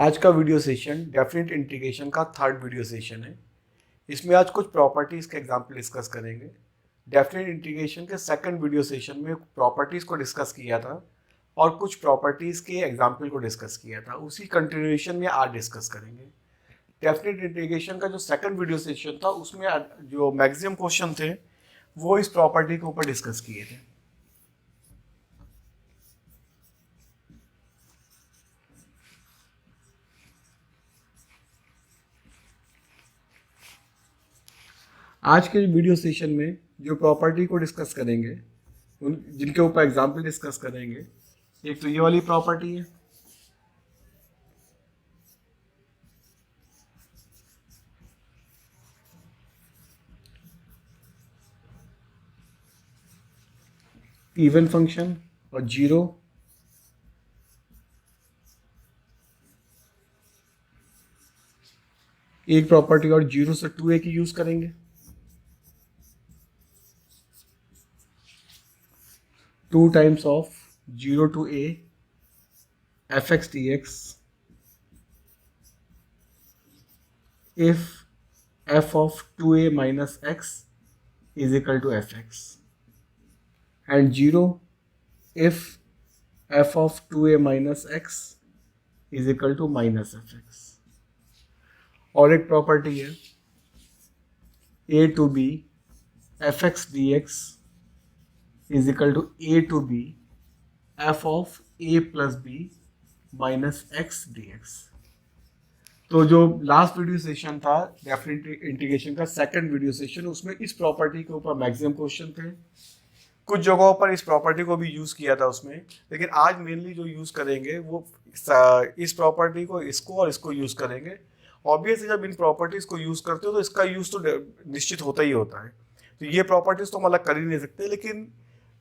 आज का video session definite integration का थर्ड वीडियो सेशन है। इसमें आज कुछ प्रॉपर्टीज़ के एग्जाम्पल डिस्कस करेंगे। डेफिनेट इंटीग्रेशन के सेकंड वीडियो सेशन में प्रॉपर्टीज़ को डिस्कस किया था और कुछ प्रॉपर्टीज़ के एग्जाम्पल को डिस्कस किया था। उसी कंटिन्यूएशन में आज डिस्कस करेंगे। डेफिनेट इंटीग्रेशन का जो सेकंड वीडियो सेशन था उसमें जो मैक्सिमम क्वेश्चन थे वो इस प्रॉपर्टी के ऊपर डिस्कस किए थे। आज के वीडियो सेशन में जो प्रॉपर्टी को डिस्कस करेंगे उन जिनके ऊपर एग्जाम्पल डिस्कस करेंगे, एक तो ये वाली प्रॉपर्टी है, इवन फंक्शन और जीरो। एक प्रॉपर्टी और जीरो से 2a की यूज करेंगे। Two times of 0 to a fx dx if f of 2a minus x is equal to fx and 0 if f of 2a minus x is equal to minus fx। और एक property है a to b fx dx is equal to a to b f of a plus b minus x dx। तो जो last video session था definite integration का second video session, उसमें इस property के ऊपर मैक्सिमम क्वेश्चन थे। कुछ जगहों पर इस प्रॉपर्टी को भी यूज़ किया था उसमें, लेकिन आज मेनली जो यूज़ करेंगे वो इस प्रॉपर्टी को, इसको और इसको यूज़ करेंगे। ऑब्वियसली जब इन प्रॉपर्टीज़ को यूज़ करते हो तो इसका यूज़ तो निश्चित होता ही होता है। तो ये प्रॉपर्टीज़ तो हम अलग कर ही नहीं सकते, लेकिन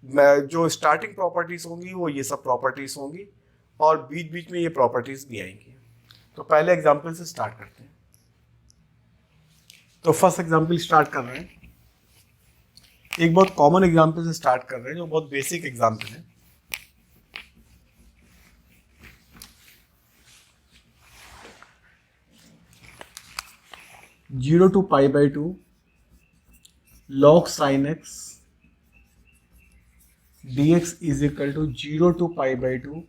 जो स्टार्टिंग प्रॉपर्टीज़ होंगी वो ये सब प्रॉपर्टीज़ होंगी और बीच बीच में ये प्रॉपर्टीज़ भी आएंगी। तो पहले एग्जाम्पल से स्टार्ट करते हैं। तो फर्स्ट एग्जाम्पल स्टार्ट कर रहे हैं, एक बहुत कॉमन एग्जाम्पल से स्टार्ट कर रहे हैं जो बहुत बेसिक एग्जाम्पल है। Zero to pi by two log sin x dx is equal to 0 to pi by 2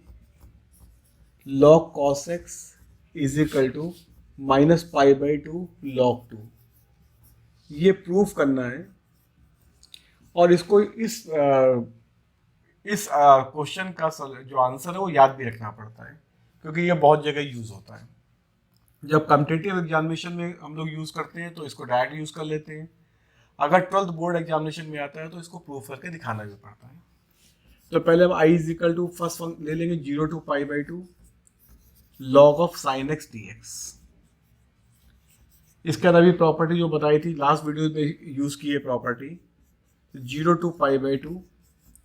log cos x is equal to minus pi by 2 log 2। ये प्रूफ करना है और इसको इस क्वेश्चन का जो आंसर है वो याद भी रखना पड़ता है, क्योंकि ये बहुत जगह यूज होता है। जब कॉम्पिटिटिव एग्जामिनेशन में हम लोग यूज करते हैं तो इसको डायरेक्ट यूज कर लेते हैं। अगर 12th बोर्ड एग्जामिनेशन में आता है तो इसको प्रूफ करके दिखाना भी पड़ता है। तो पहले हम आई इज इक्वल टू फर्स्ट ले लेंगे 0 to pi by 2 log of sin x dx। इसके अंदर भी प्रॉपर्टी जो बताई थी लास्ट वीडियो में यूज की है प्रॉपर्टी 0 to pi by 2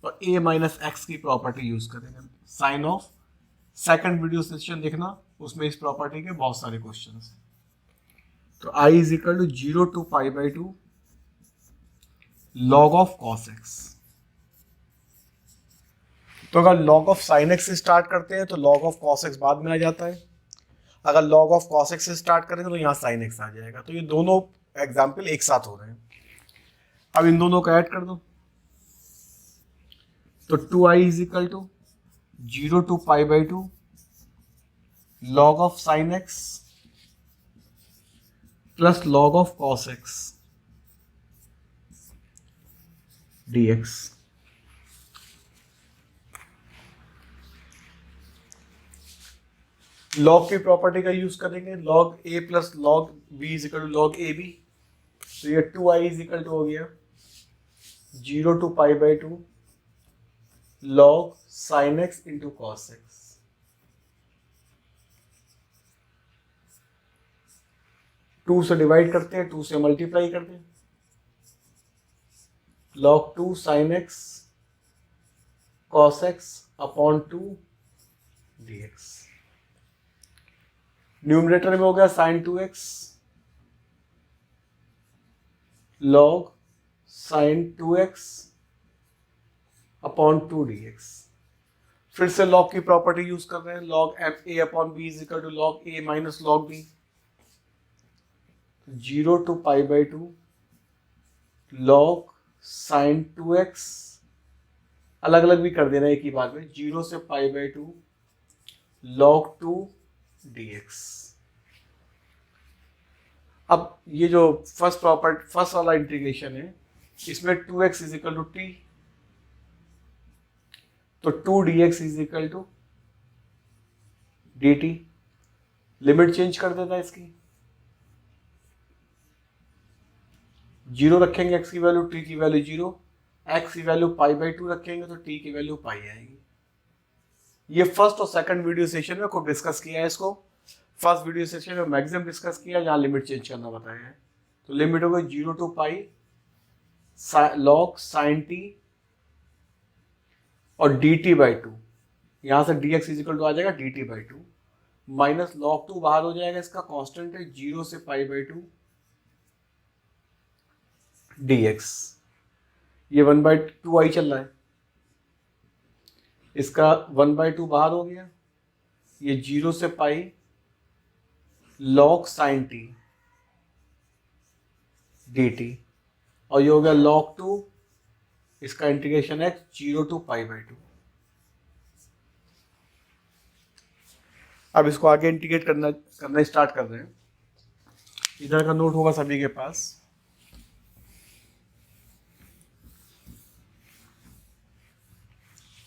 और a माइनस एक्स की प्रॉपर्टी यूज करेंगे। Sine of second video session देखना, उसमें इस प्रॉपर्टी के बहुत सारे क्वेश्चन हैं। तो i is equal to 0 to pi by 2 log of cos x। तो अगर log of sin x से स्टार्ट करते हैं तो log of cos x बाद में आ जाता है। अगर log of cos x से स्टार्ट करेंगे तो यहाँ sin x आ जाएगा। तो ये दोनों एग्जाम्पल एक साथ हो रहे हैं। अब इन दोनों को ऐड कर दो तो 2i is equal to 0 to pi by 2 log of sin x plus log of cos x dx। log की प्रॉपर्टी का यूज करेंगे, log a plus log b is equal to log a b। तो ये 2i is equal to हो गया 0 to pi by 2 log sin x into cos x। Two से divide करते हैं, 2 से मल्टीप्लाई करते हैं, log 2 sin x cos x upon 2 dx। Numerator में हो गया sin 2x log sin 2x upon 2 dx। फिर से लॉग की प्रॉपर्टी यूज कर रहे हैं, log of a upon b is equal to log a minus log b. 0 to pi by two log sine 2x, अलग अलग भी कर देना एक ही बार में, 0 से pi by two log 2 dx। अब ये जो फर्स्ट वाला इंटीग्रेशन है, इसमें 2x is equal to t, तो 2 dx is equal to dt। Limit change कर देना इसकी, 0 रखेंगे x की वैल्यू, t की वैल्यू 0, x की वैल्यू पाई बाई टू रखेंगे तो t की वैल्यू पाई आएगी। ये फर्स्ट और सेकंड वीडियो सेशन में खूब डिस्कस किया है इसको। फर्स्ट वीडियो सेशन में मैक्सिमम डिस्कस किया, जहाँ लिमिट चेंज करना बताया है। तो लिमिट हो गई 0 to pi log sine t और डी टी बाई टू, यहाँ से डी एक्स इजिकल टू आ जाएगा d t by two, minus log 2 बाहर हो जाएगा, इसका कांस्टेंट है 0 से pi by two d x. ये 1/2 आई चल रहा है, इसका 1/2 बाहर हो गया, ये 0 से पाई log sine T D T, और ये हो गया log 2, इसका इंटीग्रेशन है 0 टू पाई बाई टू। अब इसको आगे इंटीग्रेट करना स्टार्ट कर रहे हैं। इधर का नोट होगा सभी के पास।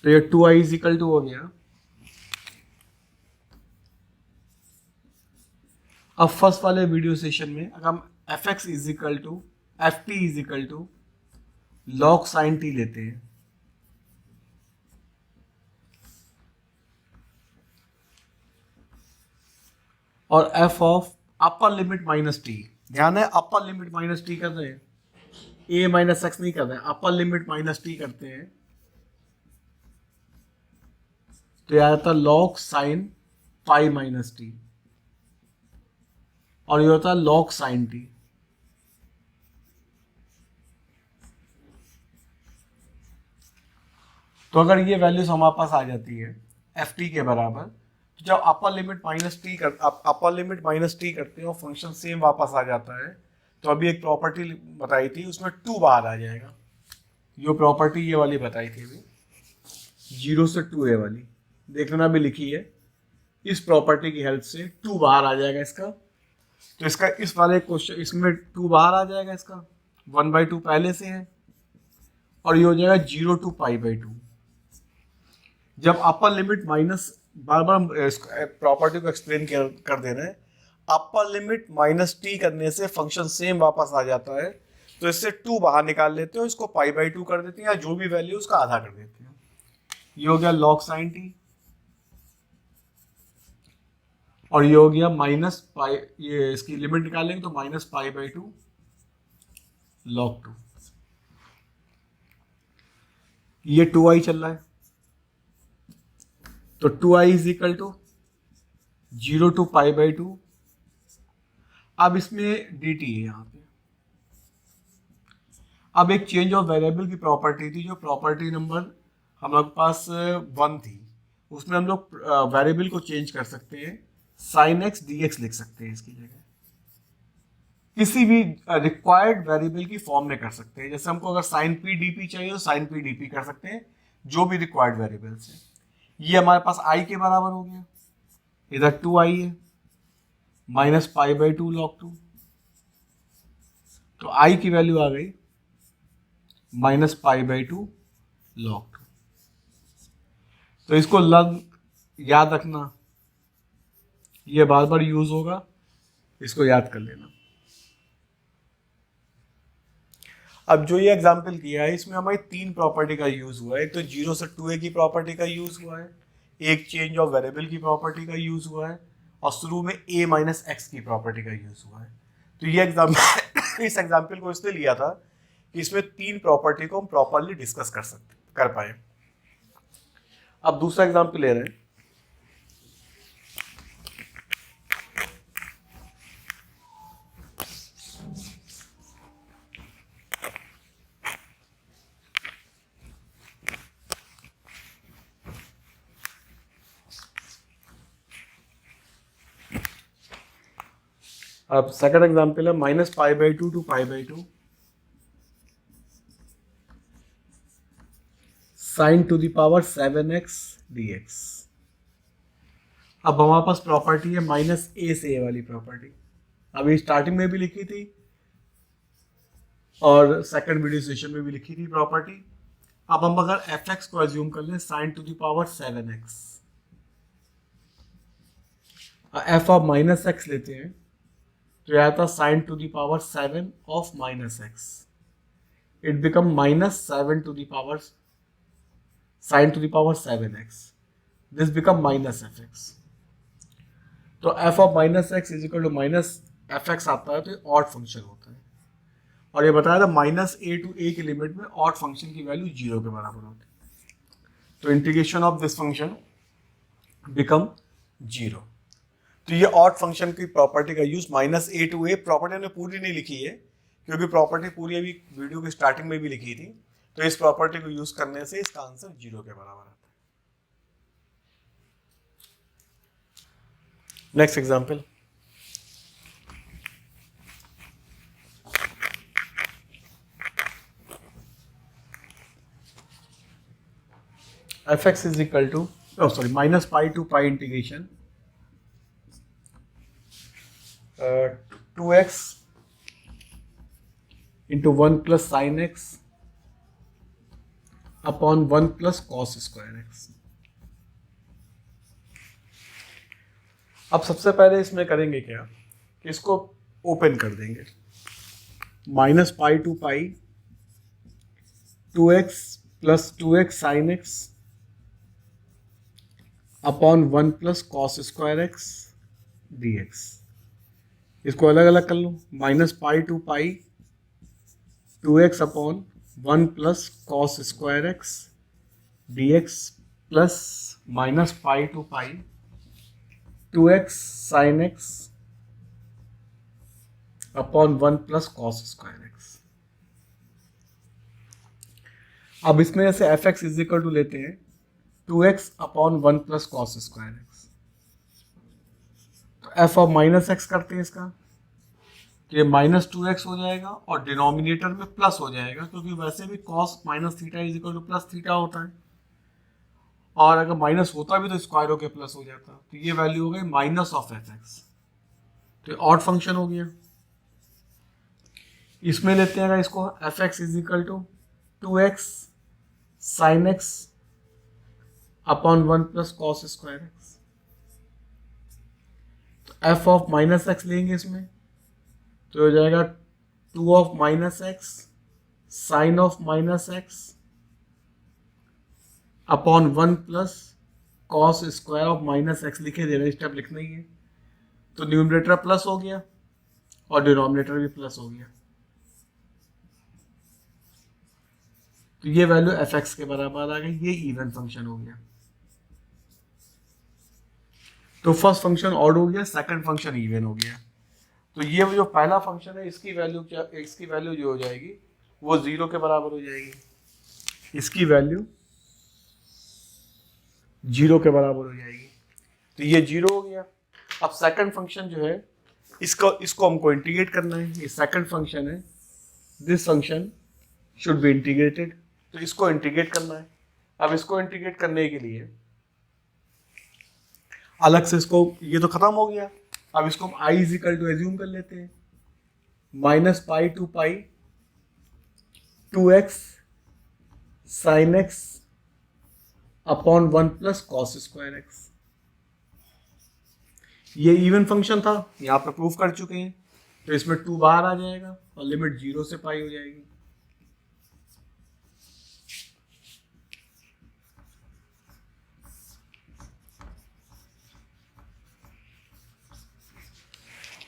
तो ये 2i इज इक्वल टू हो गया। अब फर्स्ट वाले वीडियो सेशन में अगर हम fx is equal to ft is equal to log sine t लेते हैं, और f of upper limit minus t, ध्यान है अपर लिमिट माइनस टी कर रहे हैं, a माइनस एक्स नहीं कर रहे हैं, अपर लिमिट माइनस टी करते हैं, तो यह आता log sine pi minus T, और ये होता है लॉग साइन टी। तो अगर ये वैल्यूज हमारे पास आ जाती है एफ टी के बराबर, तो जब अपर लिमिट माइनस टी करते हैं और फंक्शन सेम वापस आ जाता है, तो अभी एक प्रॉपर्टी बताई थी उसमें 2 बाहर आ जाएगा। ये प्रॉपर्टी ये वाली बताई थी अभी, 0 से 2a वाली, देखना भी लिखी है। इस प्रॉपर्टी की हेल्प से 2 बाहर आ जाएगा इसका, तो इसका इस वाले क्वेश्चन इसमें 2 बाहर आ जाएगा, इसका 1/2 पहले से है, और ये हो जाएगा 0 टू पाई बाई टू। जब अपर लिमिट माइनस, बार बार प्रॉपर्टी को एक्सप्लेन कर दे रहे हैं, अपर लिमिट माइनस टी करने से फंक्शन सेम वापस आ जाता है, तो इससे 2 बाहर निकाल लेते हो, इसको पाई बाई टू कर देते हैं, या जो भी वैल्यू उसका आधा कर देते हैं। ये हो गया लॉग साइन टी, और ये हो गया माइनस पाई, ये इसकी लिमिट निकालेंगे तो minus pi by two log 2। ये 2i चल रहा है, तो 2i is equal to 0 to pi by two. अब इसमें dt है यहाँ पे। अब एक चेंज ऑफ वेरिएबल की प्रॉपर्टी थी, जो प्रॉपर्टी नंबर हम लोग पास 1 थी, उसमें हम लोग वेरिएबल को चेंज कर सकते हैं, साइन एक्स डी एक्स लिख सकते हैं इसकी जगह, किसी भी रिक्वायर्ड वेरिएबल की फॉर्म में कर सकते हैं। जैसे हमको अगर साइन पी डी पी चाहिए तो साइन पी डी पी कर सकते हैं, जो भी रिक्वायर्ड वेरिएबल्स है। ये हमारे पास i के बराबर हो गया, इधर 2i है, minus pi by two log 2, तो i की वैल्यू आ गई minus pi by two log 2। तो इसको याद रखना, ये बार बार यूज होगा, इसको याद कर लेना। अब जो ये एग्जाम्पल किया है, इसमें हमारी 3 प्रॉपर्टी का यूज हुआ है। एक तो 0 से 2a की प्रॉपर्टी का यूज हुआ है, एक चेंज ऑफ वेरिएबल की प्रॉपर्टी का यूज हुआ है, और शुरू में a माइनस एक्स की प्रॉपर्टी का यूज हुआ है। तो ये एग्जाम्पल इस एग्जाम्पल को इसलिए लिया था कि इसमें 3 प्रॉपर्टी को हम प्रॉपरली डिस्कस कर पाए। अब दूसरा एग्जाम्पल ले रहे हैं। अब सेकंड एग्जांपल है -π/2 to π/2 sin to the power 7x dx। अब हमारे पास प्रॉपर्टी है -a से a वाली प्रॉपर्टी, अभी स्टार्टिंग में भी लिखी थी और सेकंड वीडियो सेशन में भी लिखी थी प्रॉपर्टी। अब हम अगर fx को एज्यूम कर लें sin to the power 7x, f of -x लेते हैं तो यह आता sin to the power 7 of -x, it become -7 to the power sin to the power 7x, this become -fx। तो f of -x is equal to -fx आता है, तो ये ऑड फंक्शन होता है। और ये बताया था -a to a की लिमिट में ऑड फंक्शन की वैल्यू 0 के बराबर होती है, तो integration of this function become 0। तो ये ऑड फंक्शन की प्रॉपर्टी का use -a to a, property हमने पूरी नहीं लिखी है क्योंकि प्रॉपर्टी पूरी अभी वीडियो के स्टार्टिंग में भी लिखी थी, तो इस प्रॉपर्टी को यूज करने से इसका आंसर 0 के बराबर आता है। Next example, fx is equal to -π to π integration 2x into 1 plus sin x upon 1 plus cos square x। अब सबसे पहले इसमें करेंगे क्या कि इसको ओपन कर देंगे, -π to π 2x plus 2x sin x upon 1 plus cos square x dx। इसको अलग अलग कर लो, -π to π 2x upon 1 plus cos square x dx plus -π to π 2x sin x upon 1 plus cos square x. अब इसमें जैसे fx इज इक्वल टू लेते हैं 2x upon 1 plus cos square x, तो f ऑफ -x करते हैं इसका, तो ये -2x हो जाएगा और डिनोमिनेटर में प्लस हो जाएगा क्योंकि वैसे भी cos -θ is equal to plus theta होता है, और अगर माइनस होता भी तो स्क्वायर होकर प्लस हो जाता, तो ये वैल्यू हो गई माइनस ऑफ fx, तो ऑड फंक्शन हो गया। इसमें लेते हैं इसको fx is equal to 2x sine x upon 1 plus cos square x, तो f ऑफ -x लेंगे इसमें तो हो जाएगा 2 of -x sine of -x upon 1 plus cos square of -x, लिखे दे रहे स्टेप लिखना ही है, तो न्यूमरेटर प्लस हो गया और डिनोमिनेटर भी प्लस हो गया, तो ये वैल्यू fx के बराबर आ गई, ये इवन फंक्शन हो गया। तो फर्स्ट फंक्शन ऑड हो गया, सेकंड फंक्शन इवन हो गया, तो ये जो पहला फंक्शन है इसकी वैल्यू क्या, इसकी वैल्यू जो हो जाएगी वो 0 के बराबर हो जाएगी, इसकी वैल्यू 0 के बराबर हो जाएगी, तो ये 0 हो गया। अब सेकंड फंक्शन जो है इसको हमको इंटीग्रेट करना है, ये सेकंड फंक्शन है, this function should be integrated, तो इसको इंटीग्रेट करना है। अब इसको इंटीग्रेट करने के लिए अलग से इसको, ये तो खत्म हो गया, अब इसको हम i is equal to assume कर लेते हैं, -π to π 2x sin x upon 1 plus cos square x. ये इवन फंक्शन था, यहाँ पे प्रूफ कर चुके हैं, तो इसमें 2 बाहर आ जाएगा और लिमिट 0 से पाई हो जाएगी।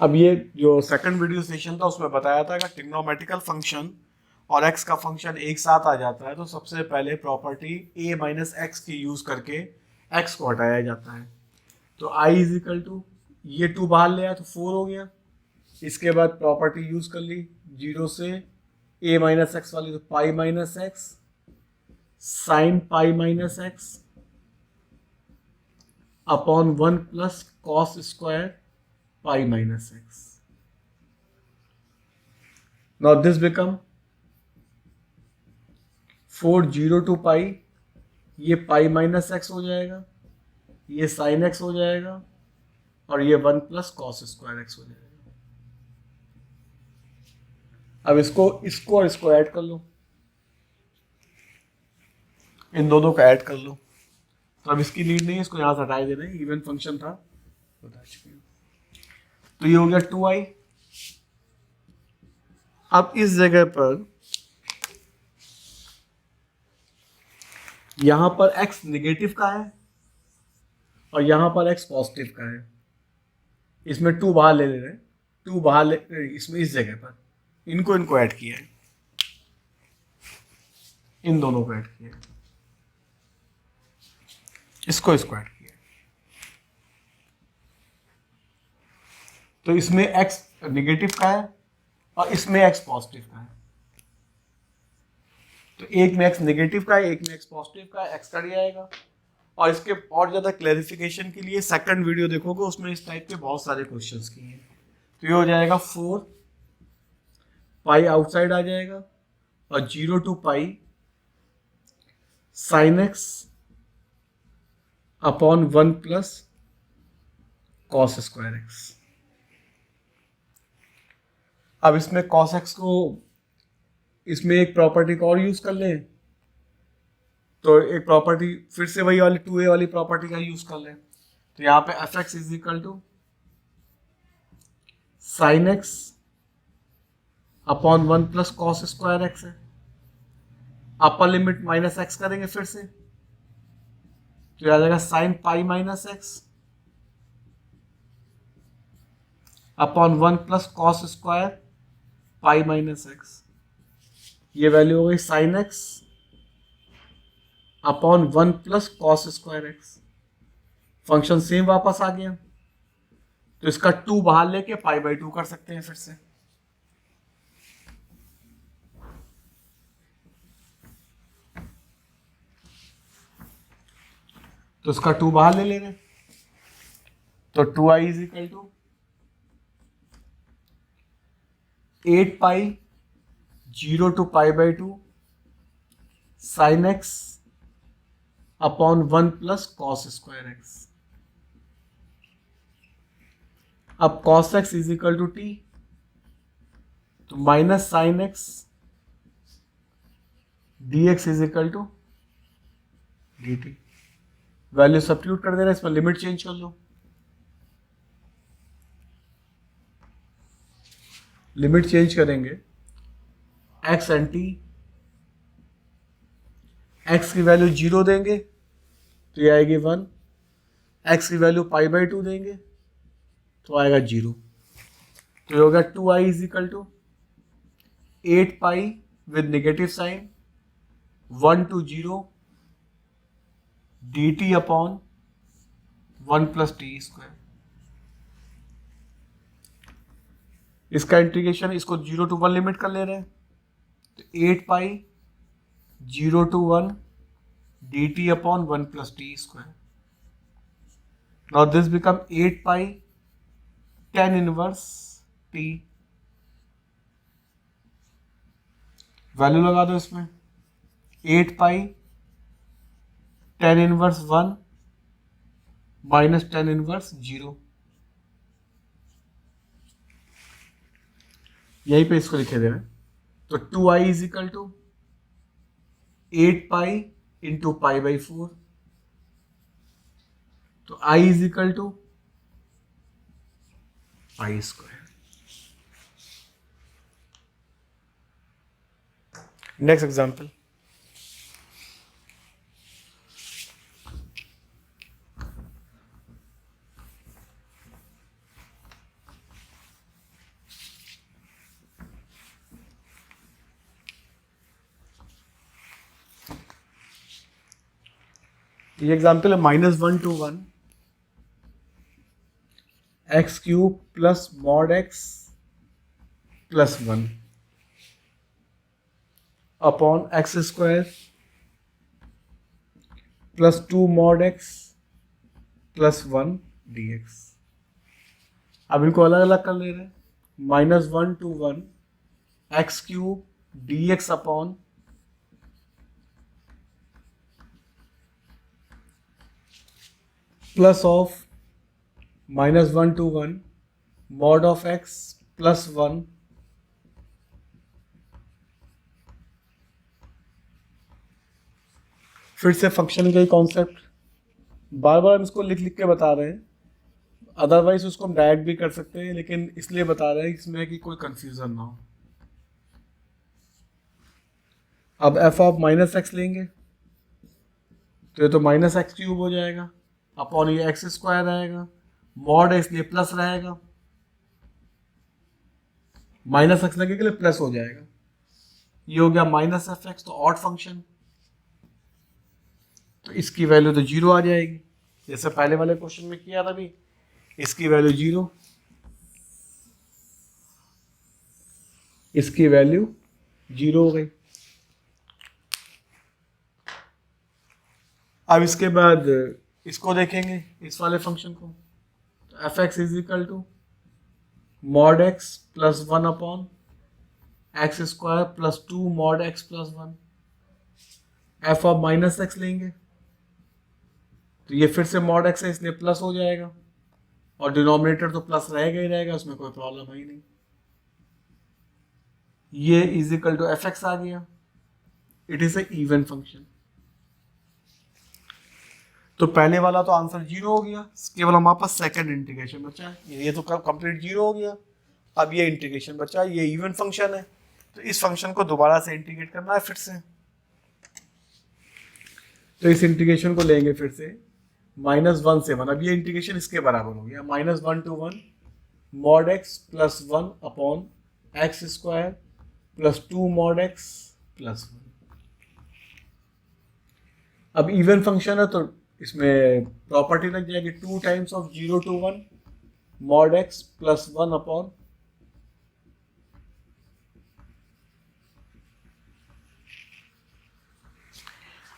अब ये जो सेकंड वीडियो सेशन था उसमें बताया था कि ट्रिग्नोमेट्रिकल फंक्शन और x का फंक्शन एक साथ आ जाता है तो सबसे पहले प्रॉपर्टी a माइनस एक्स की यूज करके x को हटाया जाता है। तो i इज इक्वल टू, ये 2 बाहर ले आया तो 4 हो गया, इसके बाद प्रॉपर्टी यूज कर ली 0 से a माइनस एक्स वाली, तो pi minus x sine pi minus x upon 1 plus cos square pi minus x. Now this become 4 0 to पाई, ये पाई माइनस एक्स हो जाएगा, ये साइन एक्स हो जाएगा, और ये 1 प्लस कॉस स्क्वायर एक्स हो जाएगा। अब इसको और इसको ऐड कर लो, इन दोनों को ऐड कर लो। तो अब इसकी नीड नहीं है, इसको यहां से हटा देना है, इवन फंक्शन था बता चुके हैं। तो ये हो गया 2i। अब इस जगह पर यहां पर x नेगेटिव का है और यहां पर x पॉजिटिव का है। इसमें 2 बाहर ले रहे हैं, 2 बाहर ले, इसमें इस जगह पर इनको ऐड किया है, इन दोनों को ऐड किया है, इसको ऐड किया है। तो इसमें x नेगेटिव का है और इसमें x पॉजिटिव का है। तो एक में x नेगेटिव का है, एक में x पॉजिटिव का है, x कट जाएगा। और इसके और ज़्यादा क्लैरिफिकेशन के लिए सेकंड वीडियो देखोगे, उसमें इस टाइप के बहुत सारे क्वेश्चंस किए हैं। तो ये हो जाएगा 4 पाई आउटसाइड आ जाएगा और 0 to pi sine x upon 1 plus cos square x. अब इसमें कॉस एक्स को, इसमें एक प्रॉपर्टी को और यूज कर लें, तो एक प्रॉपर्टी फिर से वही वाली 2a वाली प्रॉपर्टी का यूज कर लें। तो यहां पे f x is equal to sine x upon 1 plus cos square x है। अपर लिमिट माइनस एक्स करेंगे फिर से, तो आ जाएगा sine pi minus x upon 1 plus cos square pi minus x. ये वैल्यू हो गई sign x upon 1 plus cos square x. Function same वापस आ गया, तो इसका 2 बाहर लेके पाई बाई 2 कर सकते हैं फिर से। तो इसका 2 बाहर ले लेंगे, तो 2i is equal to 8 pi 0 to pi by 2 sine x upon 1 plus cos square x. अब cos x is equal to t, तो minus sine x d x is equal to d t. Value substitute कर देना, इसमें limit change कर लो। Limit change करेंगे, x and t, x की value 0 देंगे तो ये आएगी 1, x की वैल्यू पाई बाई 2 देंगे तो आएगा 0। तो ये हो गया 2i is equal to 8 pi with negative sine 1 to 0 dt upon 1 plus t square. इसका इंटीग्रेशन, इसको 0 to 1 लिमिट कर ले रहे हैं, तो 8 pi 0 to 1 dt upon 1 plus t square. Now this become 8 pi tan inverse t। Value लगा दो इसमें, 8 पाई tan inverse 1 minus tan inverse 0। यहीं पे इसको लिखे दे रहे हैं। तो 2i is equal to 8 pi into pi by 4, तो i is equal to pi square. Next example, ये एग्जाम्पल है -1 to 1 x cube plus mod x plus 1 upon x square plus 2 mod x plus 1 d x. अब इनको अलग अलग कर ले रहे हैं, -1 to 1 x cube D x upon plus of -1 to 1 mod of x plus 1 फिर से फंक्शन का ही कॉन्सेप्ट, बार बार हम इसको लिख लिख के बता रहे हैं, अदरवाइज उसको हम डायरेक्ट भी कर सकते हैं, लेकिन इसलिए बता रहे हैं इसमें कि कोई कंफ्यूजन ना हो। अब एफ ऑफ माइनस एक्स लेंगे तो ये तो माइनस एक्स क्यूब हो जाएगा अपॉन ये एक्स स्क्वायर रहेगा, मॉड है इसलिए प्लस रहेगा, माइनस एक्स लगेगा लिए प्लस हो जाएगा, ये हो गया माइनस एफ एक्स, तो ऑड फंक्शन, तो इसकी वैल्यू तो जीरो आ जाएगी जैसे पहले वाले क्वेश्चन में किया था अभी, इसकी वैल्यू जीरो, इसकी वैल्यू जीरो हो गई। अब इसके बाद इसको देखेंगे इस वाले फंक्शन को, तो f x is equal to mod x plus 1 upon x square plus 2 mod x plus 1, f of minus x लेंगे तो ये फिर से मॉड एक्स है इसलिए प्लस हो जाएगा, और डिनोमिनेटर तो प्लस रहेगा ही रहेगा, उसमें कोई प्रॉब्लम है ही नहीं। ये is equal to f x आ गया, it is a even function. तो पहले वाला तो आंसर जीरो हो गया, केवल हमारे पास सेकंड इंटीग्रेशन बचा है, ये तो कंप्लीट जीरो हो गया। अब ये इंटीग्रेशन बचा है, ये इवन फंक्शन है, तो इस फंक्शन को दोबारा से इंटीग्रेट करना है फिर से, तो इस इंटीग्रेशन को लेंगे फिर से -1 से 1, अब ये इंटीग्रेशन इसके बराबर हो गया, -1 to 1 mod x plus 1 upon x square plus 2 mod x plus 1। अब इवन फंक्शन है तो इसमें प्रॉपर्टी लग जाएगी 2 times of 0 to 1 mod x plus 1 upon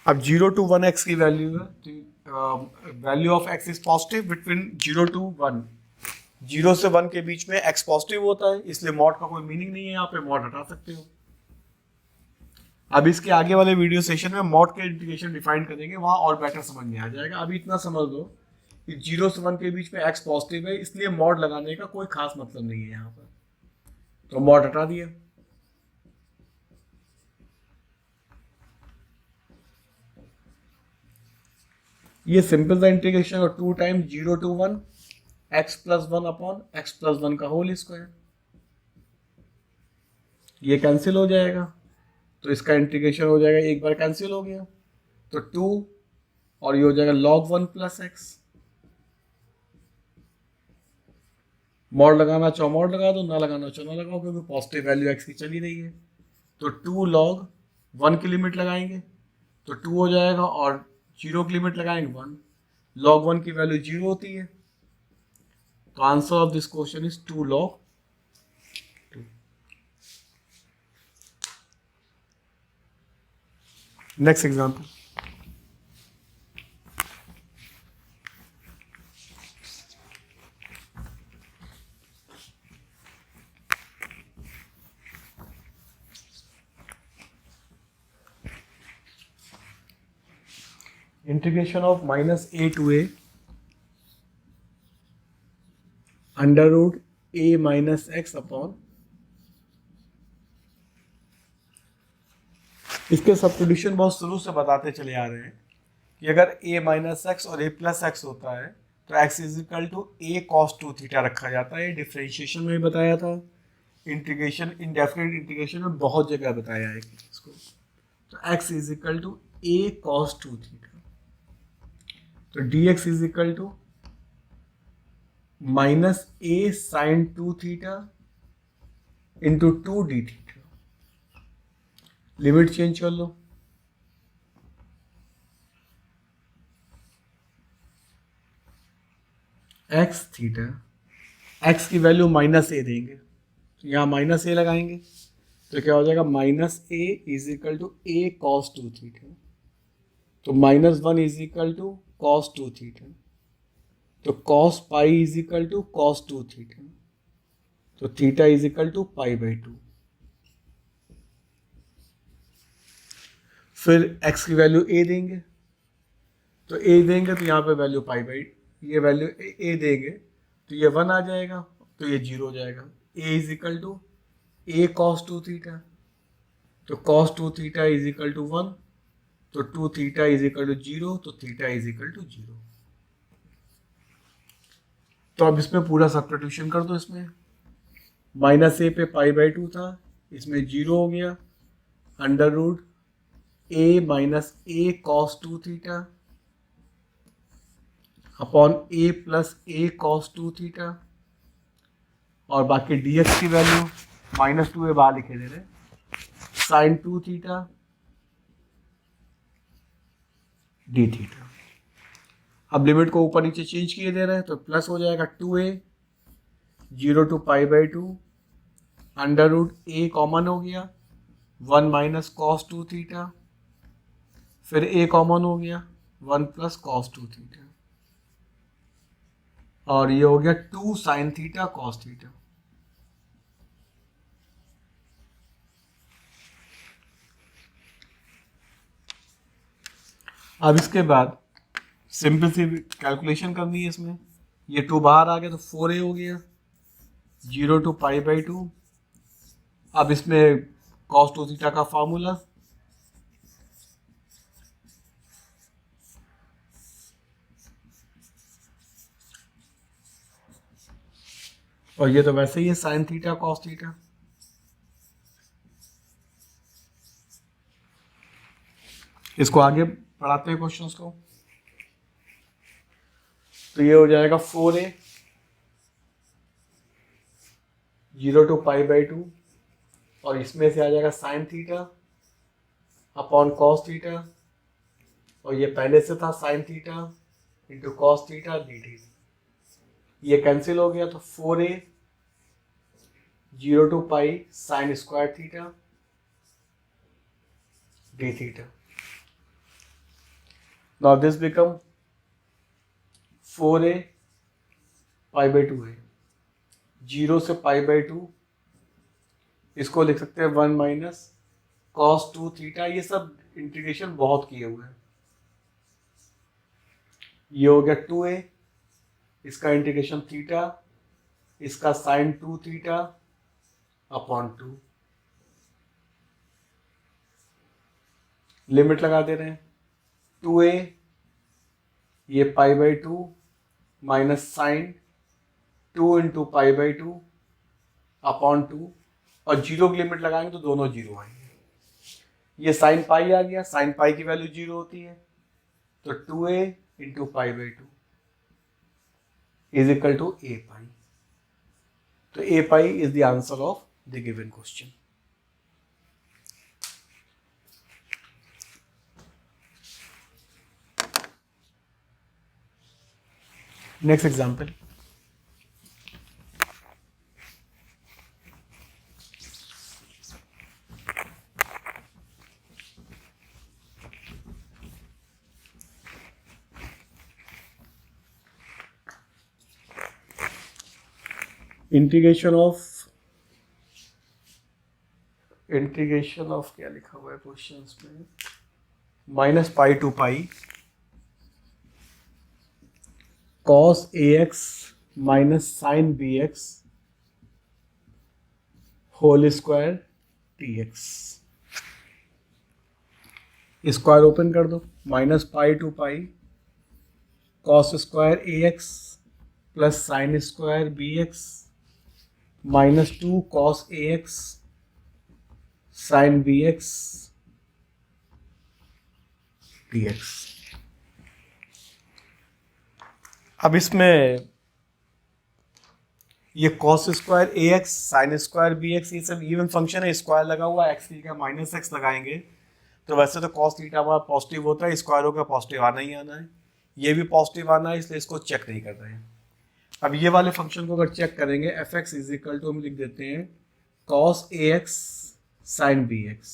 अब 0 to 1 x की वैल्यू है, value of x is positive between 0 to 1, 0 से 1 के बीच में x पॉजिटिव होता है, इसलिए मॉड का कोई मीनिंग नहीं है, यहाँ पे मॉड हटा सकते हो। अब इसके आगे वाले वीडियो सेशन में मॉड के इंटीग्रेशन डिफाइन करेंगे, वहां और बेटर समझ में आ जाएगा। अभी इतना समझ लो कि 0 से 1 के बीच में x पॉजिटिव है, इसलिए मॉड लगाने का कोई खास मतलब नहीं है यहाँ पर, तो मॉड हटा दिया। ये सिंपल सा इंटीग्रेशन और 2 times 0 to 1 x plus 1 upon x plus 1 का होल स्क्वायर, ये कैंसिल हो जाएगा, तो इसका इंटीग्रेशन हो जाएगा, एक बार कैंसिल हो गया तो 2 और ये हो जाएगा log 1 प्लस x, मॉड लगाना चाहो मॉड लगा दो, ना लगाना चाहो ना लगाओ, क्योंकि पॉजिटिव वैल्यू x की चली रही है, तो 2 log 1 की लिमिट लगाएंगे तो 2 हो जाएगा, और 0 की लिमिट लगाएंगे 1, log 1 की वैल्यू 0 होती है, तो answer of this question is 2 log 2। Next example, integration of -a to a under root a minus x upon, इसके सब्स्टिट्यूशन बहुत शुरू से बताते चले आ रहे हैं कि अगर a माइनस एक्स और a प्लस एक्स होता है तो x is equal to a cos 2 theta रखा जाता है, डिफरेंशिएशन में भी बताया था, इंटीग्रेशन इंडेफिनिट इंटीग्रेशन में बहुत जगह बताया है इसको, तो x is equal to a cos 2 theta, तो dx is equal to minus a sin 2 theta into 2 d theta, limit change कर लो, x थीटा, x की वैल्यू -a देंगे, तो यहाँ -a लगाएंगे तो क्या हो जाएगा, -a is equal to a cos 2 theta, तो -1 is equal to cos 2 theta, तो cos pi is equal to cos 2 theta, तो theta is equal to pi by 2, फिर x की वैल्यू a देंगे, तो a देंगे तो यहाँ पे वैल्यू पाई बाई, ये वैल्यू a देंगे तो ये 1 आ जाएगा, तो ये 0 हो जाएगा। a is equal to a cos 2 theta, तो cos 2 theta is equal to 1, तो 2 थीटा इज इक्वल टू 0, तो थीटा इज इक्वल टू 0। तो अब इसमें पूरा सब्स्टिट्यूशन कर दो। इसमें माइनस ए पे पाई बाई 2 था, इसमें 0 हो गया, under root a minus a cos 2 theta upon a plus a cos 2 theta, और बाकी dx की वैल्यू माइनस 2 बाहर लिखे दे रहे, साइन 2 थीटा डी थीटा। अब लिमिट को ऊपर नीचे चेंज किए दे रहे हैं, तो प्लस हो जाएगा 2a 0 to pi by 2, under root a common हो गया, 1 माइनस कॉस 2 थीटा, फिर a कॉमन हो गया 1 प्लस कॉस 2 थीटा, और ये हो गया 2 साइन थीटा कॉस थीटा। अब इसके बाद सिंपल सी कैलकुलेशन करनी है इसमें, ये 2 बाहर आ गया तो 4a हो गया 0 टू पाई बाई 2। अब इसमें कॉस 2 थीटा का फार्मूला, और ये तो वैसे ही है साइन थीटा कॉस थीटा। इसको आगे पढ़ाते हैं क्वेश्चंस को। तो ये हो जाएगा 4a 0 टू पाई बाई 2, और इसमें से आ जाएगा sine theta upon cos theta, और ये पहले से था sine theta into cos theta d theta, ये कैंसिल हो गया, तो 4a 0 to pi sine square theta d theta. Now this become 4a pi by 2 है, 0 से पाई बाई 2, इसको लिख सकते हैं 1 माइनस कॉस 2 थीटा। ये सब इंटीग्रेशन बहुत किए हुए हैं। ये हो गया 2a, इसका इंटीग्रेशन थीटा, इसका साइन 2 थीटा अपॉन 2, लिमिट लगा दे रहे हैं 2a, ये pi by 2 minus sine 2 into pi by 2 upon 2, और 0 की लिमिट लगाएंगे तो दोनों 0 आएंगे। ये साइन पाई आ गया, साइन पाई की वैल्यू 0 होती है, तो 2a into pi by 2 is equal to a pi. तो a pi is the answer of the given question. Next example. Integration of क्या लिखा हुआ है क्वेश्चंस में, minus pi to pi cos ax minus sine bx whole square dx। Square open कर दो, minus pi to pi cos square ax plus sine square bx minus 2 cos ax sine bx dx। अब इसमें ये cos square ax sign square bx ये सब even function है, square लगा हुआ है, x की जगह माइनस एक्स लगाएंगे तो वैसे तो कॉस थीटा हमारा पॉजिटिव होता है, स्क्वायर होगा पॉजिटिव आना ही आना है, ये भी पॉजिटिव आना है, इसलिए इसको चेक नहीं कर रहे हैं। अब ये वाले फंक्शन को अगर चेक करेंगे f x is equal to हम लिख देते हैं कॉस ax साइन bx,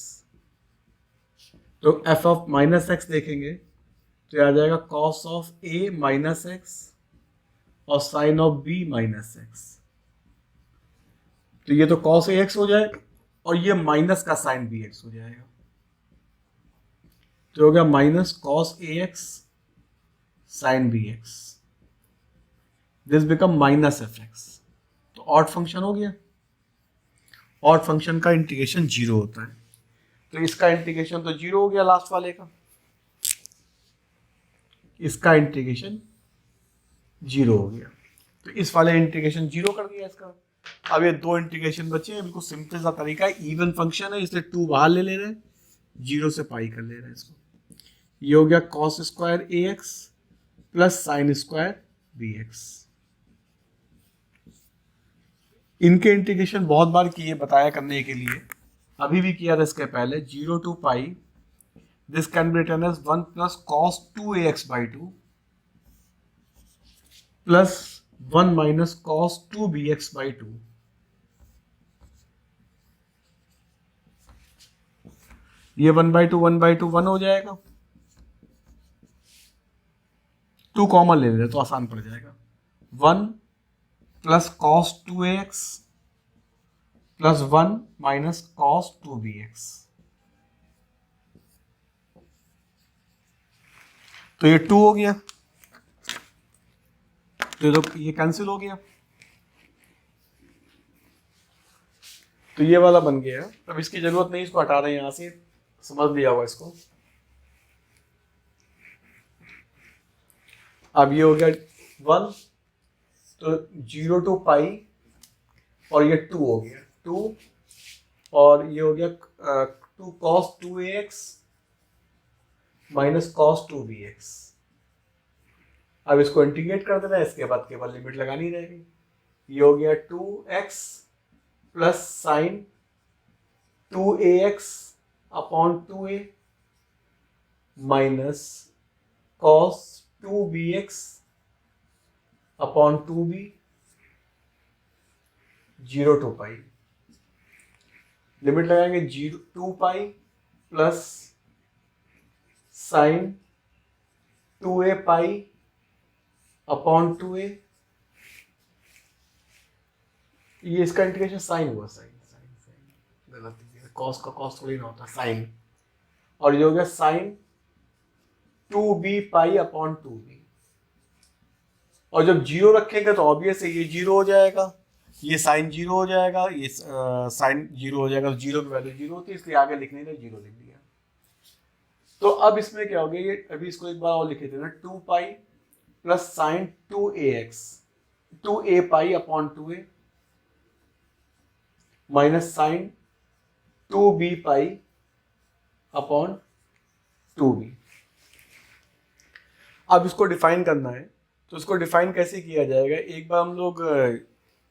तो एफ ऑफ माइनस एक्स देखेंगे तो आ जाएगा cos of a minus x और sine of b minus x. तो ये तो कॉस ax हो जाएगा और ये माइनस का साइन bx हो जाएगा। तो हो गया minus cos a x sine b x, this become minus f x. तो ऑड फंक्शन हो गया। ऑड फंक्शन का इंटीग्रेशन जीरो होता है, तो इसका इंटीग्रेशन तो जीरो हो गया लास्ट वाले का, इसका इंटीग्रेशन जीरो हो गया, तो इस वाले इंटीग्रेशन जीरो कर दिया इसका। अब ये दो इंटीग्रेशन बचे हैं, बिल्कुल सिंपल सा तरीका है, इवन फंक्शन है इसलिए टू बाहर ले रहे हैं, जीरो से पाई कर ले रहे हैं इसको। ये हो गया cos square a x plus sine square b x. इनके इंटीग्रेशन बहुत बार किए बताया करने के लिए, अभी भी किया था इसके पहले। Zero to pi, this can be written as one plus cos two a x by two plus one minus cos two b x by two. ये वन बाई टू वन हो जाएगा, टू कॉमन ले लेते तो आसान पड़ जाएगा। One plus cos two a x plus one minus cos two b x, तो ये टू हो गया, तो ये कैंसिल हो गया, तो ये वाला बन गया। अब इसकी जरूरत नहीं, इसको हटा रहे हैं यहां से, समझ लिया हुआ इसको। अब ये हो गया वन, तो जीरो टू पाई, और ये टू हो गया टू, और ये हो गया two cos two a x minus cos two b x. अब इसको इंटीग्रेट कर देना है, इसके बाद केवल लिमिट लगानी रहेगी। ये हो गया two x plus sine two a x upon two a minus cos two b x upon two b, zero to pi. Limit लगाएंगे, zero to pi plus sine two a pi upon two a, ये इसका integration sine हुआ, sine sine sine गलत, cos का cos थोड़ी ना होता, sine. और ये हो गया sine two b pi upon two b, और जब जीरो रखेंगे तो ऑब्वियस है ये जीरो हो जाएगा, ये साइन जीरो हो जाएगा, ये साइन जीरो हो जाएगा, तो जीरो की वैल्यू जीरो होती है, इसलिए आगे लिखने में जीरो लिख दिया। तो अब इसमें क्या हो गया, ये अभी इसको एक बार और लिख देते हैं, two pi plus sine two a x two a pi upon two a minus sine two b pi upon two b. अब इसको डिफाइन करना है, तो इसको डिफाइन कैसे किया जाएगा, एक बार हम लोग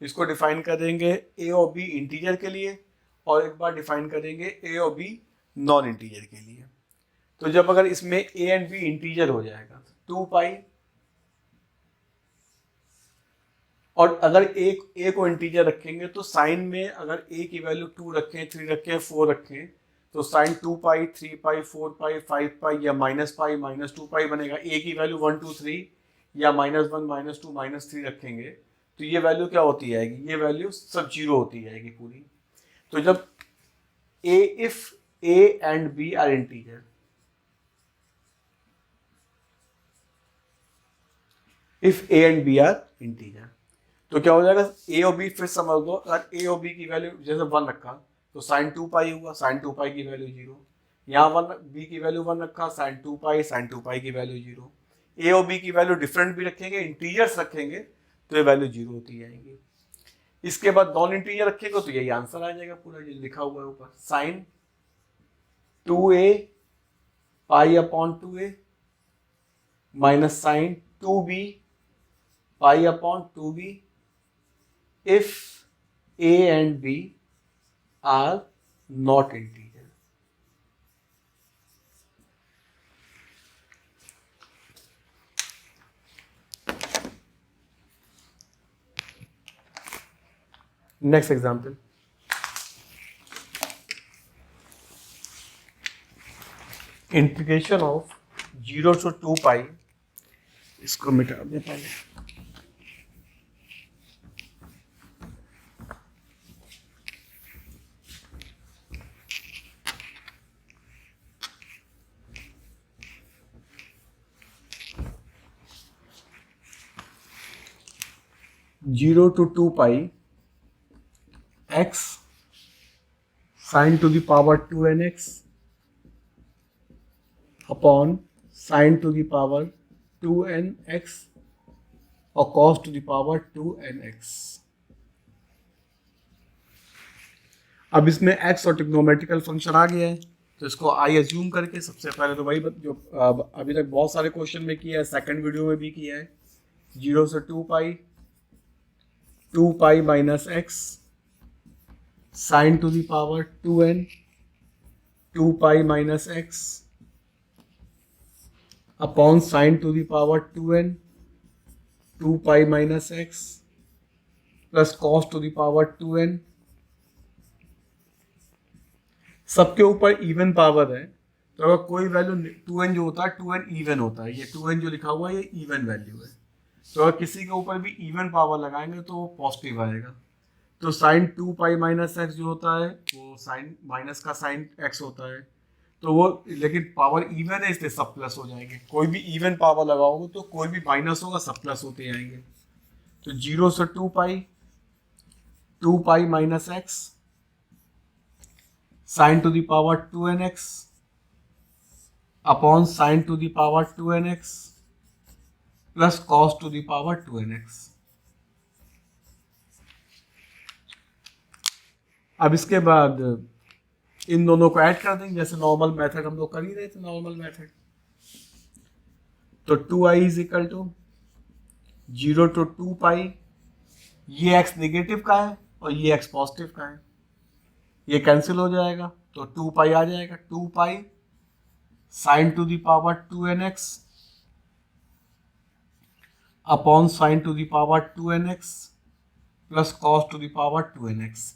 इसको डिफाइन करेंगे ए और बी इंटीजर के लिए, और एक बार डिफाइन करेंगे ए और बी नॉन इंटीजर के लिए। तो जब अगर इसमें ए एंड बी इंटीजर हो जाएगा टू पाई, और अगर ए को इंटीजर रखेंगे तो साइन में अगर ए की वैल्यू टू रखें, थ्री रखें, फोर रखें, तो sine two pi, three pi, four pi, five pi या minus pi, minus two pi बनेगा। ए की वैल्यू वन टू थ्री या minus one, minus two, minus three रखेंगे तो ये वैल्यू क्या होती जाएगी, ये वैल्यू सब जीरो होती जाएगी पूरी। तो जब if a and b are integer, if a and b are integer, तो क्या हो जाएगा, ए और बी फिर समझ दो, अगर ए और बी की वैल्यू जैसे वन रखा तो साइन टू पाई हुआ, साइन टू पाई की वैल्यू जीरो। यहाँ वन बी की वैल्यू वन रखा, साइन टू पाई की वैल्यू जीरो। ए और बी की वैल्यू डिफरेंट भी रखेंगे, इंटीजर्स रखेंगे तो ये वैल्यू जीरो होती जाएंगी। इसके बाद नॉन इंटीजर रखेंगे तो यही आंसर आ जाएगा पूरा जो लिखा हुआ है ऊपर, sine two a pi upon two a minus sine two b pi upon two b if a and b are not integer. Next example. Integration of 0 to 2 pi, इसको मिटा दे पहले। 0 to 2 pi x sin to the power 2nx upon sin to the power 2nx और cos to the power 2nx। अब इसमें x और trigonometrical function आ गया है, तो इसको आई एज्यूम करके सबसे पहले तो वही जो अभी तक बहुत सारे क्वेश्चन में किया है, सेकंड वीडियो में भी किया है, 0 से 2 pi minus x sign to the power 2n 2 pi minus x upon sine to the power 2n 2 pi minus x plus cos to the power 2n। सबके ऊपर इवन पावर है, तो अगर कोई वैल्यू 2n जो होता है 2n इवन होता है, ये 2n जो लिखा हुआ है ये इवन वैल्यू है, तो अगर किसी के ऊपर भी इवन पावर लगाएंगे तो वो पॉजिटिव आएगा। तो साइन 2 पाई माइनस एक्स जो होता है वो साइन माइनस का साइन एक्स होता है, तो वो लेकिन पावर इवन है इसलिए सब प्लस हो जाएंगे। कोई भी इवन पावर लगाओगे तो कोई भी माइनस होगा, सब प्लस होते जाएंगे। तो 0 से 2 pi minus x sign to the power 2nx upon sine to the power 2nx plus cos to the power 2nx। अब इसके बाद इन दोनों को ऐड कर देंगे, जैसे नॉर्मल मेथड हम लोग कर ही रहे थे, नॉर्मल मेथड। तो 2i is equal to 0 to 2 pi, ये x नेगेटिव का है और ये x पॉजिटिव का है, ये कैंसिल हो जाएगा तो 2 पाई आ जाएगा। 2 pi sine to the power 2nx upon sine to the power 2nx plus cos to the power 2nx।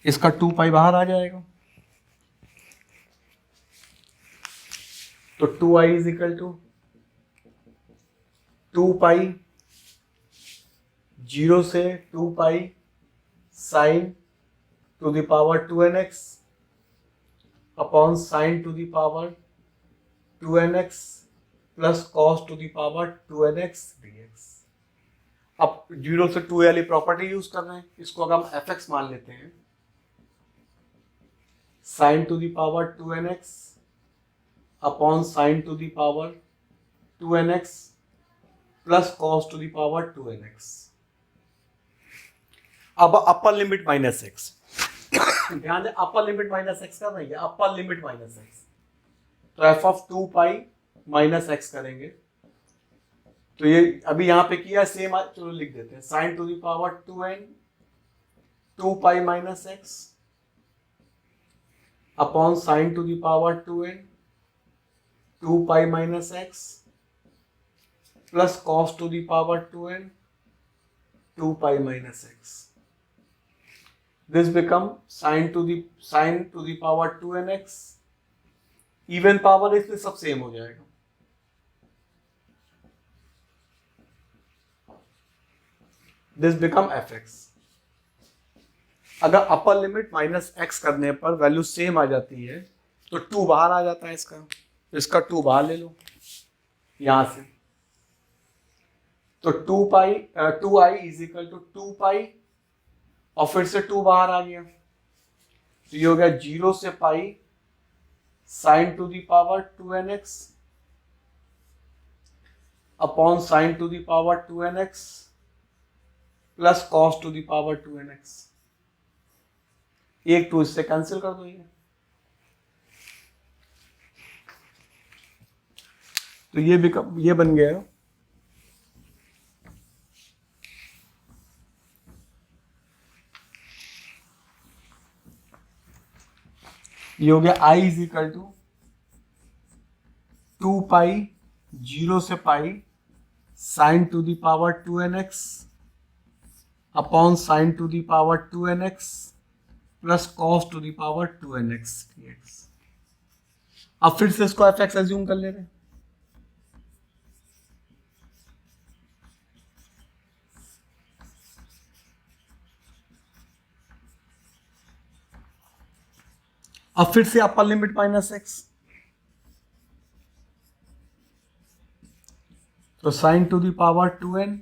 इसका 2 पाई बाहर आ जाएगा, तो 2i इज इक्वल टू 2 पाई 0 से 2 pi sine to the power 2nx upon sine to the power 2nx plus cos to the power 2nx dx। अब 0 से 2 वाली property use कर रहे हैं, इसको अगर हम fx मान लेते हैं, sign to the power 2nx upon sine to the power 2nx plus cos to the power 2nx। अब अपर लिमिट माइनस एक्स, ध्यान दें अपर लिमिट माइनस एक्स कर रही है, अपर लिमिट माइनस एक्स, तो f of 2 pi minus x करेंगे। तो ये अभी यहाँ पे किया सेम, चलो लिख देते हैं, sign to the power 2n 2 pi minus x upon sine to the power 2n 2 pi minus x plus cos to the power 2n 2 pi minus x. This become sine to the power 2nx, even power इसलिए सब same हो जाएगा। This become fx। अगर अपर limit minus x करने पर value same आ जाती है तो 2 बाहर आ जाता है, इसका 2 बाहर ले लो यहां से, तो 2i इज इक्वल टू 2 पाई और फिर से 2 बाहर आ गया, तो ये हो गया 0 से pi sine to the power 2nx upon sine to the power 2nx plus cos to the power 2nx। एक 2 इससे कैंसिल कर दो, तो ये बन गया ये हो गया i इज इक्वल टू 2 पाई 0 से pi sine to the power 2nx upon sine to the power 2nx plus cos to the power 2nx dx। अब फिर से इसको fx एज्यूम कर ले रहे हैं, अब फिर से अपर लिमिट माइनस एक्स, तो sine to the power 2n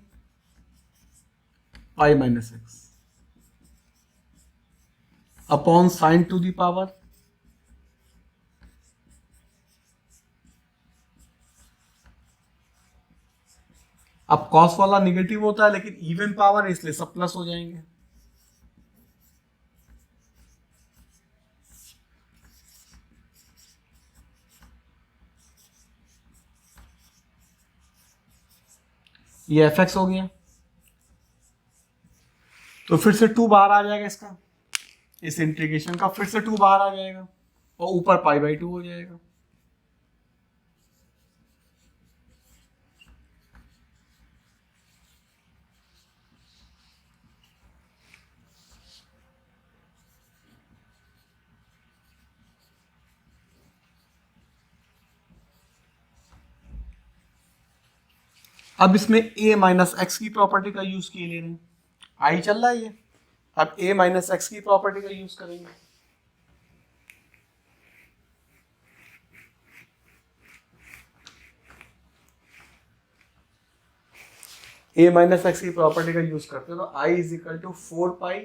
pi minus x upon sine to the power अब कॉस वाला निगेटिव होता है लेकिन इवन पावर है इसलिए सब प्लस हो जाएंगे। ये एफ एक्स हो गया, तो फिर से 2 बाहर आ जाएगा इसका, इस इंटीग्रेशन का फिर से 2 बाहर आ जाएगा और ऊपर पाई बाई 2 हो जाएगा। अब इसमें a माइनस एक्स की प्रॉपर्टी का यूज किए ले रहे हैं, आई चल रहा है ये। अब a माइनस एक्स की प्रॉपर्टी का यूज करेंगे। a माइनस एक्स की प्रॉपर्टी का यूज करते हैं तो i is equal to 4 pi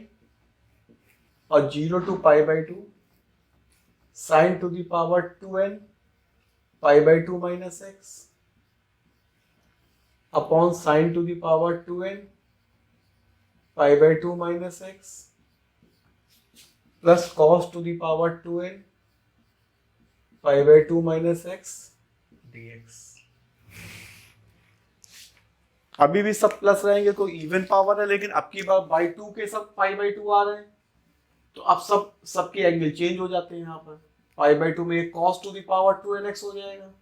और 0 to pi by 2 sine to the power 2n pi by 2 minus x upon sine to the power 2n pi by 2 minus x plus cos to the power 2n pi by 2 minus x dx। अभी भी सब plus रहेंगे तो even power है, लेकिन अब की बार by 2 के सब पाई बाई 2 आ रहे हैं तो अब सबके एंगल चेंज हो जाते हैं। यहाँ पर पाई बाई 2 में ये cos to the power 2nx हो जाएगा,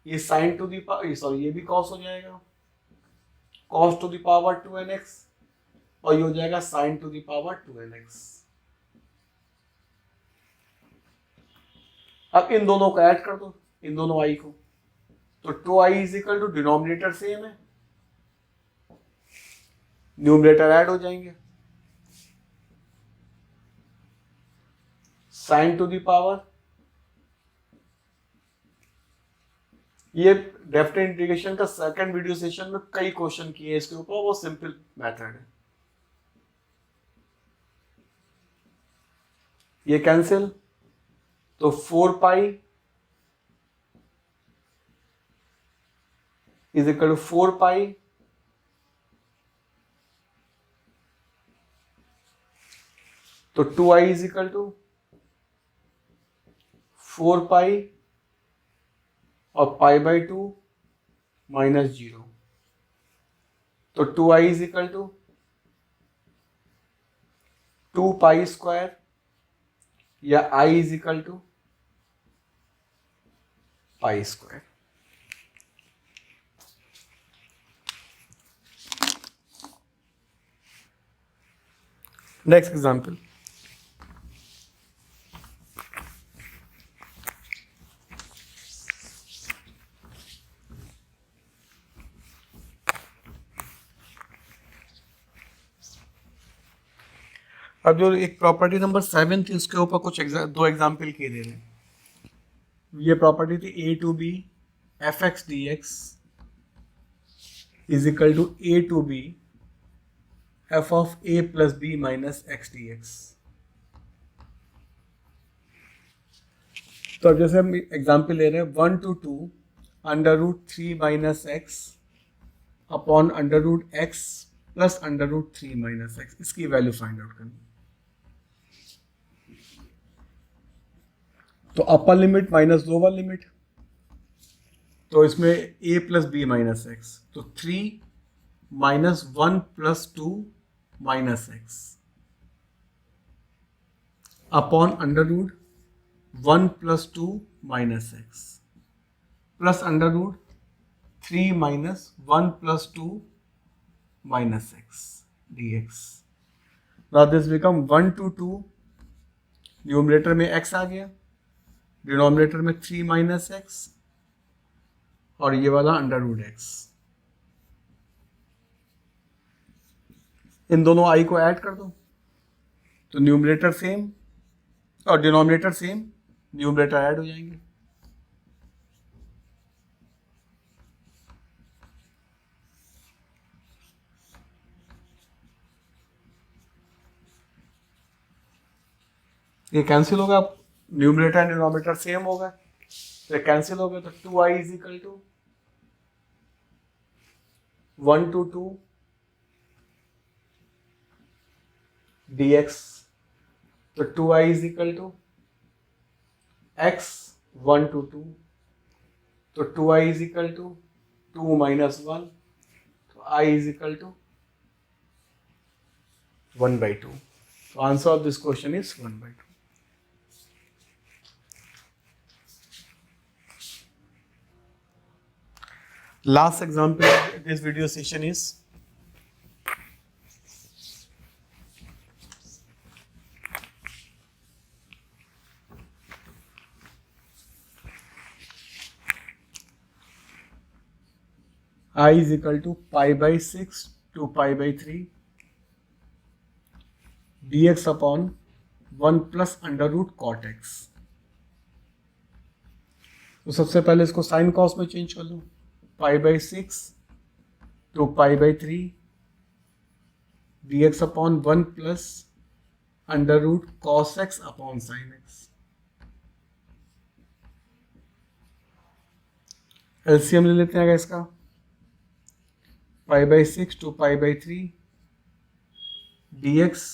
ये sine to the power sorry ये भी कॉस हो जाएगा cos two the power 2nx और ये हो जाएगा sign to the power 2nx। अब इन दोनों को ऐड कर दो, इन दोनों आई को, तो 2i is equal to denominator same है, न्यूमरेटर ऐड हो जाएंगे साइन टू दी पावर, ये डेफिनेट इंटीग्रेशन का सेकंड वीडियो सेशन में कई क्वेश्चन किए इसके ऊपर, वो सिंपल मेथड है। ये कैंसिल तो 4 पाई इज इक्वल टू 4 पाई तो 2i is equal to 4 pi और पाई बाई 2 माइनस 0 तो 2i is equal to 2 pi square या i is equal to pi square. Next example, अब जो एक प्रॉपर्टी नंबर 7 थी उसके ऊपर कुछ दो एग्जाम्पल किए दे रहे हैं। ये प्रॉपर्टी थी a to b f x d x is equal to a to b f of a plus b minus x d x. तो अब जैसे हम एग्जाम्पल ले रहे हैं 1 to 2 under root 3 minus x upon under root x plus under root 3 minus x, इसकी value find out करनी। तो upper limit minus lower limit, तो इसमें a plus b minus x, तो 3 minus 1 plus 2 minus x upon under root 1 plus 2 minus x plus under root 3 minus 1 plus 2 minus x dx। Now this become 1 to 2, numerator में x आ गया, denominator में 3 minus x और ये वाला under root x. इन दोनों i को add कर दो तो न्यूमरेटर सेम और डिनोमिनेटर सेम, न्यूमरेटर ऐड हो जाएंगे। ये कैंसिल होगा, न्यूमरेटर एंड डिनोमिनेटर सेम होगा, तो कैंसिल हो गया, तो 2i is equal to 1 to 2 dx, तो 2i is equal to x 1 to 2, तो 2i is equal to 2 minus 1, तो i is equal to 1/2. So answer of this question is 1/2. Last example of this video session is I is equal to pi by 6 to pi by 3 dx upon 1 plus under root cot x. तो सबसे पहले इसको sine cos में change कर लो, pi by 6 to pi by 3 dx upon 1 plus under root cos x upon sine x. LCM ले लेते हैं इसका, pi by 6 to pi by 3 dx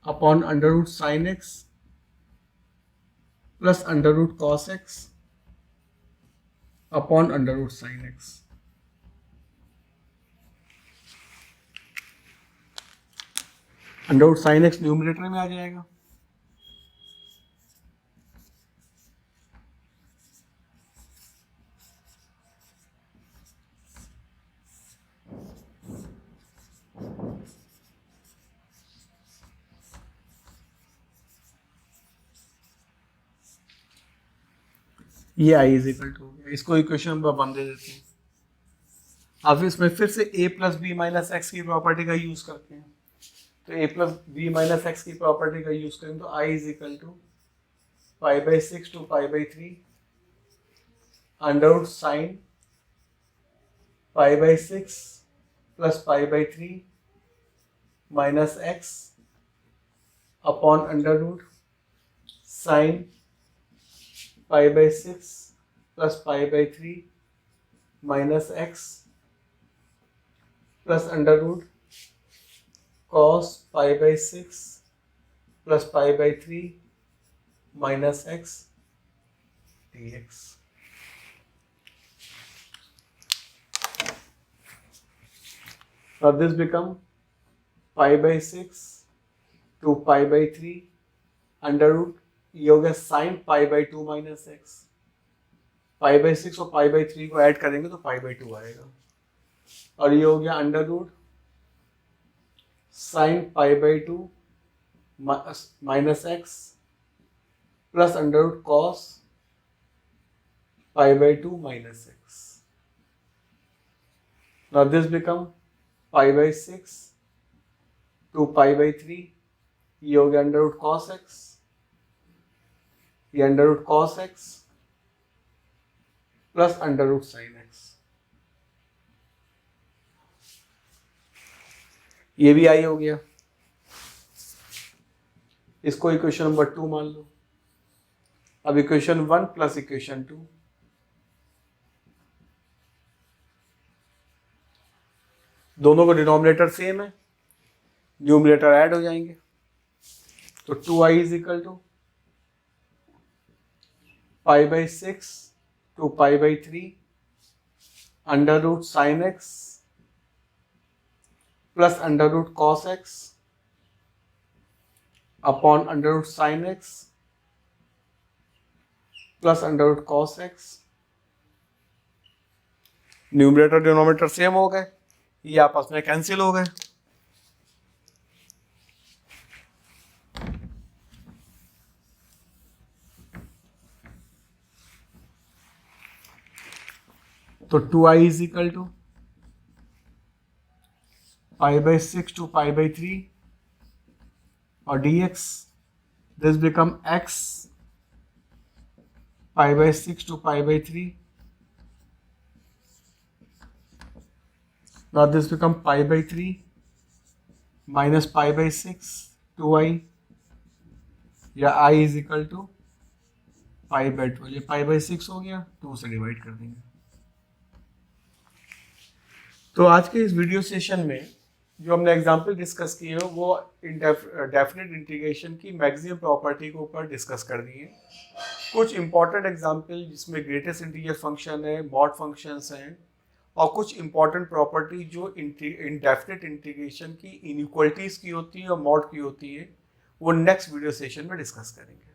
upon under root sine x plus under root cos x upon under root sine x. Under root sine x numerator में आ जाएगा, ये आई is equal to हो गया. इसको इक्वेशन नंबर 1 दे देते हैं. अब इसमें फिर से a plus b minus x की प्रॉपर्टी का यूज करते हैं, तो a plus b minus x की प्रॉपर्टी का यूज करें तो i is equal to pi by 6 to pi by 3 under root sine pi by 6 plus pi by 3 minus x upon under root sine pi by 6 plus pi by 3 minus x plus under root cos pi by 6 plus pi by 3 minus x dx. Now this become pi by 6 to pi by 3 under root, ये हो गया sine pi by 2 minus x. Pi by 6 और पाई by 3 को add करेंगे तो पाई by 2 आएगा, और ये हो गया under root sine pi by 2 minus x plus under root cos pi by 2 minus x. Now this become pi by 6 to pi by 3, ये हो गया अंडर रूट कॉस एक्स, ये under root cos x plus under root sine x. ये भी आई हो गया. इसको equation number 2 मान लो. अब इक्वेशन 1 प्लस इक्वेशन 2, दोनों का डिनोमिनेटर सेम है, न्यूमरेटर ऐड हो जाएंगे, तो 2i is equal to pi by 6 to pi by 3 under root sine x plus under root cos x upon under root sine x plus under root cos x. Numerator denominator same हो गए, ये आपस में cancel हो गए. तो 2i is equal to pi by 6 to pi by 3 और dx, this become x pi by 6 to pi by 3. Now this become pi by 3 minus pi by 6 2i या I is equal to pi by 12, ये pi by 6 हो गया, 2 से divide कर देंगे। तो आज के इस वीडियो सेशन में जो हमने एग्जाम्पल डिस्कस किए हैं वो डेफिनेट इंटीग्रेशन की मैक्सिमम प्रॉपर्टी के ऊपर डिस्कस कर दिए। कुछ इंपॉर्टेंट एग्जाम्पल जिसमें ग्रेटेस्ट इंटीजर फंक्शन है, मॉड फंक्शंस हैं, और कुछ इंपॉर्टेंट प्रॉपर्टी जो इंडेफिनेट इंटीग्रेशन की इनइक्वलिटीज़ की होती है और मॉड की होती है, वो नेक्स्ट वीडियो सेशन में डिस्कस करेंगे।